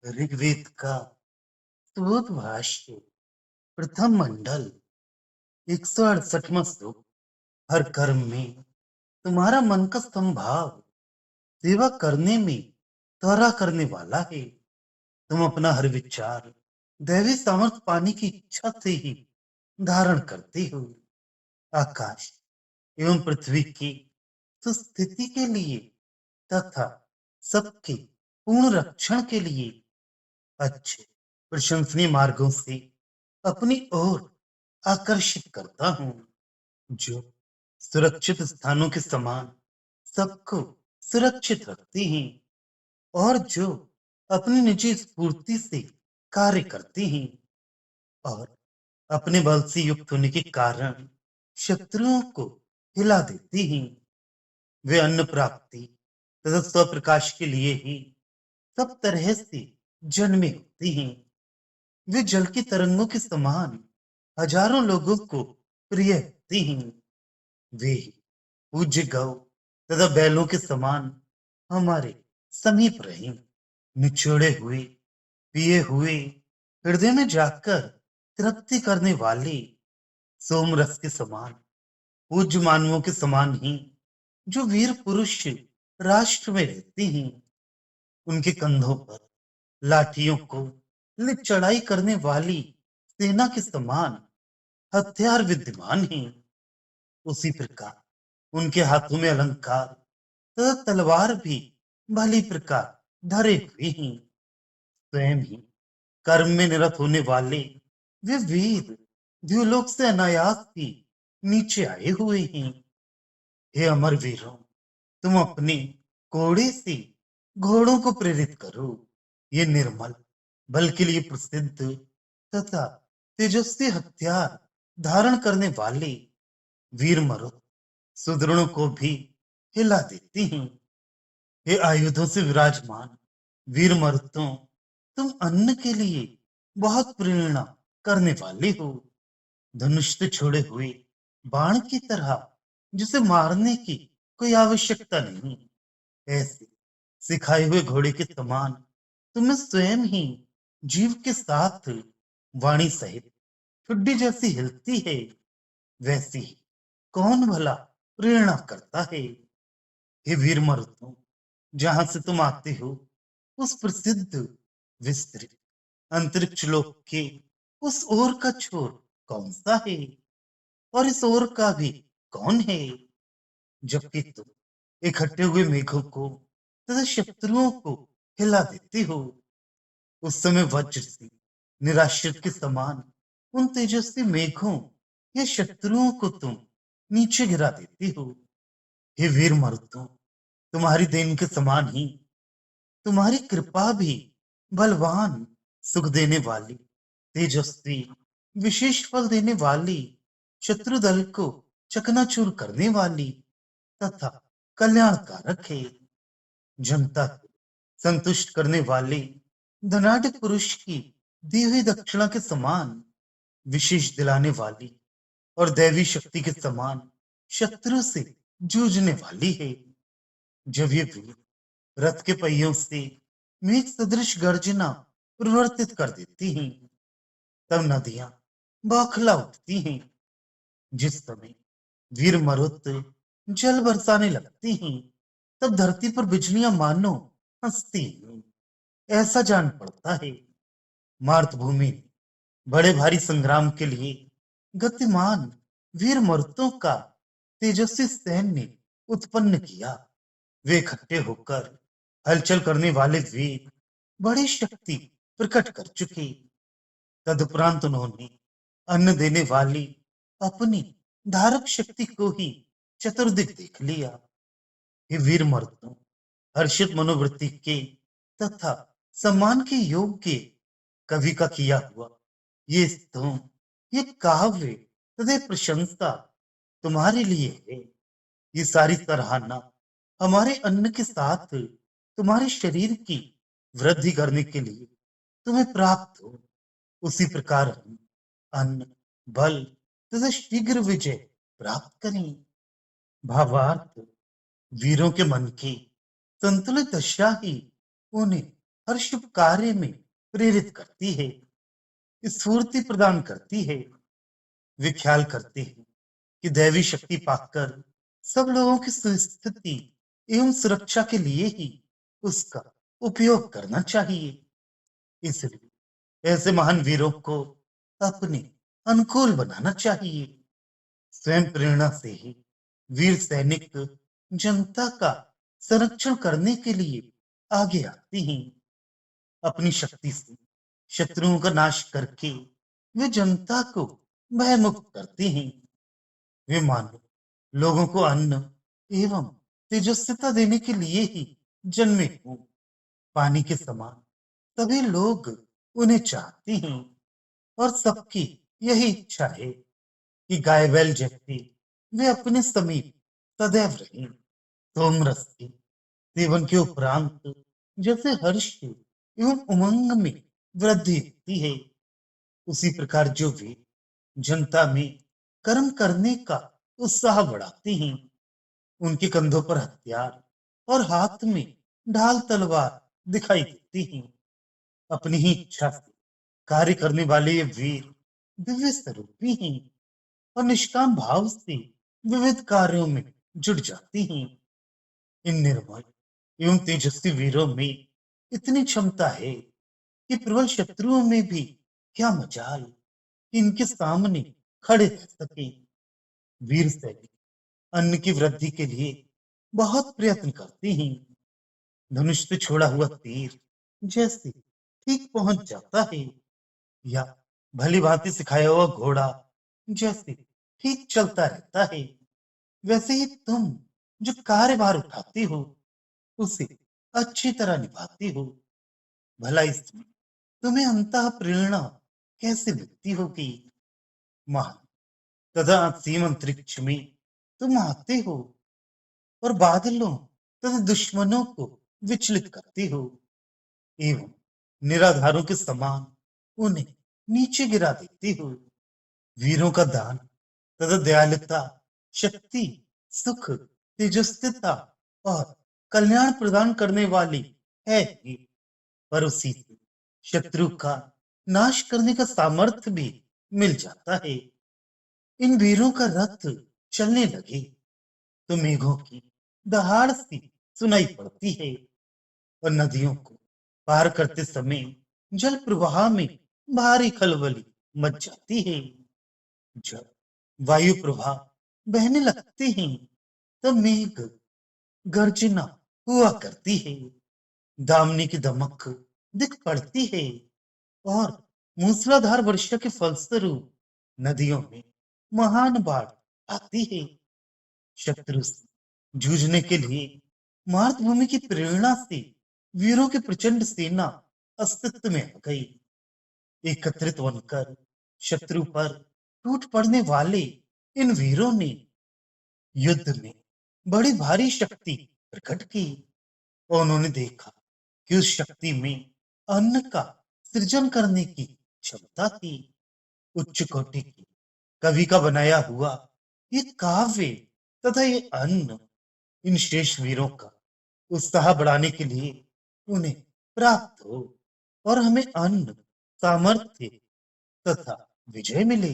ऋग्वेद का स्तोत्र भाष्य प्रथम मंडल 168वां श्लोक। हर कर्म में तुम्हारा मन का संभाव सेवा करने में त्वरा करने वाला है। तुम अपना हर विचार दैवी सामर्थ्य पाने की इच्छा से ही धारण करते हो। आकाश एवं पृथ्वी की सुस्थिति के लिए तथा सबके पूर्ण रक्षण के लिए अच्छे प्रशंसनीय मार्गों से अपनी ओर आकर्षित करता हूँ, जो सुरक्षित स्थानों के समान सबको सुरक्षित रखते हैं और जो अपनी निजी स्फूर्ति से कार्य करते हैं और अपने बल से युक्त होने के कारण शत्रुओं को हिला देते हैं। वे अन्न प्राप्ति तथा स्वप्रकाश के लिए ही सब तरह से जन्मे होते हैं। वे जल की तरंगों के समान हजारों लोगों को प्रिय होते हैं। वे पूज्य गौ तथा बैलों के समान हमारे समीप रहे, निचोड़े हुए पिए हुए हृदय में जाकर तृप्ति करने वाले सोमरस के समान पूज्य मानवों के समान ही जो वीर पुरुष राष्ट्र में रहते हैं। उनके कंधों पर लाठियों को ले चढ़ाई करने वाली सेना के समान हथियार विद्यमान हैं। उसी प्रकार उनके हाथों में अलंकार तथा तलवार भी भली प्रकार धरे हुए हैं। स्वयं ही कर्म में निरत होने वाले वे वीर द्युलोक से अनायास ही नीचे आए हुए हैं। हे अमर वीरों, तुम अपने घोड़े से घोड़ों को प्रेरित करो। ये निर्मल बल के लिए प्रसिद्ध तथा तेजस्वी हथियार धारण करने वाले वीर मरुत सुदृढ़ों को भी हिला देते हैं। हे आयुधों से विराजमान वीर मरुतों, तुम अन्न के लिए बहुत प्रेरणा करने वाले हो। धनुष से छोड़े हुए बाण की तरह जिसे मारने की कोई आवश्यकता नहीं, ऐसे सिखाए हुए घोड़े के समान तुम्हें स्वयं ही जीव के साथ वाणी सहित ठुड्डी जैसी हिलती है, वैसी ही कौन भला प्रेरणा करता है। हे वीर मरुतो, जहां से तुम आते हो उस प्रसिद्ध विस्तृत अंतरिक्ष लोक के उस ओर का छोर कौन सा है और इस ओर का भी कौन है। जबकि तुम इकट्ठे हुए मेघों को तथा शत्रुओं को हिला देते हो, उस समय वज्र से निराश्रित के समान उन तेजस्वी मेघों या शत्रुओं को तुम नीचे गिरा देते हो। हे वीर मरुतो, तुम्हारी देन के समान ही तुम्हारी कृपा भी बलवान सुख देने वाली तेजस्वी विशेष फल देने वाली शत्रु दल को चकनाचूर करने वाली तथा कल्याणकारक है। जनता को संतुष्ट करने वाले धनाढ़ पुरुष की दी हुई दक्षिणा के समान विशेष दिलाने वाली और दैवी शक्ति के समान शत्रु से जूझने वाली है। जब ये वीर रथ के पहियों से मेघ सदृश गर्जना प्रवर्तित कर देती हैं, तब नदियां बौखला उठती हैं। जिस समय वीर मरुत जल बरसाने लगती हैं, तब धरती पर बिजलियां मानो हंसती हैं। ऐसा जान पड़ता है मातृभूमि ने बड़े भारी संग्राम के लिए गतिमान वीर मरुतों का तेजस्वी सैन्य उत्पन्न किया। वे इकट्ठे होकर हलचल करने वाले वीर बड़ी शक्ति प्रकट कर चुके। तदुपरांत उन्होंने अन्न देने वाली अपनी धारक शक्ति को ही चतुर्दिक देख लिया। हे वीर मर्दों, हर्षित मनोवृत्ति के तथा सम्मान के योग्य कवि का किया हुआ ये स्तोम, ये काव्य तथा प्रशंसा तुम्हारे लिए है। ये सारी सराहना हमारे अन्न के साथ तुम्हारे शरीर की वृद्धि करने के लिए तुम्हें प्राप्त हो। उसी प्रकार हम अन्न बल तथा शीघ्र विजय प्राप्त करें। भावार्थ, वीरों के मन की संतुलित दशा ही उन्हें हर शुभ कार्य में प्रेरित करती है, स्फूर्ति प्रदान करती है। वे ख्याल करते हैं कि दैवी शक्ति पाकर सब लोगों की सुस्थिति एवं सुरक्षा के लिए ही उसका उपयोग करना चाहिए। इसलिए ऐसे महान वीरों को अपने अनुकूल बनाना चाहिए। स्वयं प्रेरणा से ही वीर सैनिक जनता का संरक्षण करने के लिए आगे आते हैं। अपनी शक्ति से शत्रुओं का नाश करके वे जनता को भयमुक्त करते हैं। वे मानव लोगों को अन्न एवं तेजस्विता देने के लिए ही जन्मे हों। पानी के समान सभी लोग उन्हें चाहते हैं और सबकी यही इच्छा है कि गाय बैल जैसे वे अपने समीप सदैव रहें। सोमरस के सेवन के उपरांत जैसे हर्ष एवं उमंग में वृद्धि होती है, उसी प्रकार जो वे जनता में कर्म करने का उत्साह बढ़ाते हैं, उनके कंधों पर हथियार और हाथ में ढाल तलवार दिखाई देती हैं। अपनी ही इच्छा से कार्य करने वाले ये वीर दिव्य स्वरूपी हैं और निष्काम भाव से विविध कार्यों में जुट जाती हैं। इन निर्मल एवं तेजस्वी वीरों में इतनी क्षमता है कि प्रबल शत्रुओं में भी क्या मजाल कि इनके सामने खड़े रह सके। वीर सैनिक अन्न की वृद्धि के लिए बहुत प्रयत्न करते हैं। धनुष से छोड़ा हुआ तीर जैसे ठीक पहुंच जाता है, या भली भांति सिखाया हुआ घोड़ा जैसे ठीक चलता रहता है, वैसे ही तुम जो कार्यभार उठाती हो उसे अच्छी तरह निभाती हो। भला इसमें तुम्हें अंतः प्रेरणा कैसे मिलती होगी? महान तथा असीम अंतरिक्ष में तुम आते हो और बादलों तथा दुश्मनों को विचलित करते हो एवं निराधारों के समान उन्हें नीचे गिरा देते हो। वीरों का दान तथा दयालुता शक्ति, सुख, तेजस्विता और कल्याण प्रदान करने वाली है ही, पर उसी से शत्रु का नाश करने का सामर्थ्य भी मिल जाता है। इन वीरों का रथ चलने लगे तो मेघों की दहाड़ सी सुनाई पड़ती है और नदियों को पार करते समय जल प्रवाह में भारी खलबली मच जाती है। जब वायु प्रवाह बहने लगते हैं तब मेघ गर्जना हुआ करती है, दामनी की दमक दिख पड़ती है और मूसलाधार वर्षा के फलस्वरूप नदियों में महान बाढ़ आती है। शत्रु से जूझने के लिए मातृभूमि की प्रेरणा से वीरों की प्रचंड सेना अस्तित्व में आ गई। एकत्रित बनकर शत्रु पर टूट पड़ने वाले इन वीरों ने युद्ध में बड़ी भारी शक्ति प्रकट की और उन्होंने देखा कि उस शक्ति में अन्न का सृजन करने की क्षमता थी। उच्च कोटि की कवि का बनाया हुआ ये काव्य तथा ये अन्न इन शेष वीरों का उत्साह बढ़ाने के लिए उन्हें प्राप्त हो और हमें अन्न, सामर्थ्य तथा विजय मिले।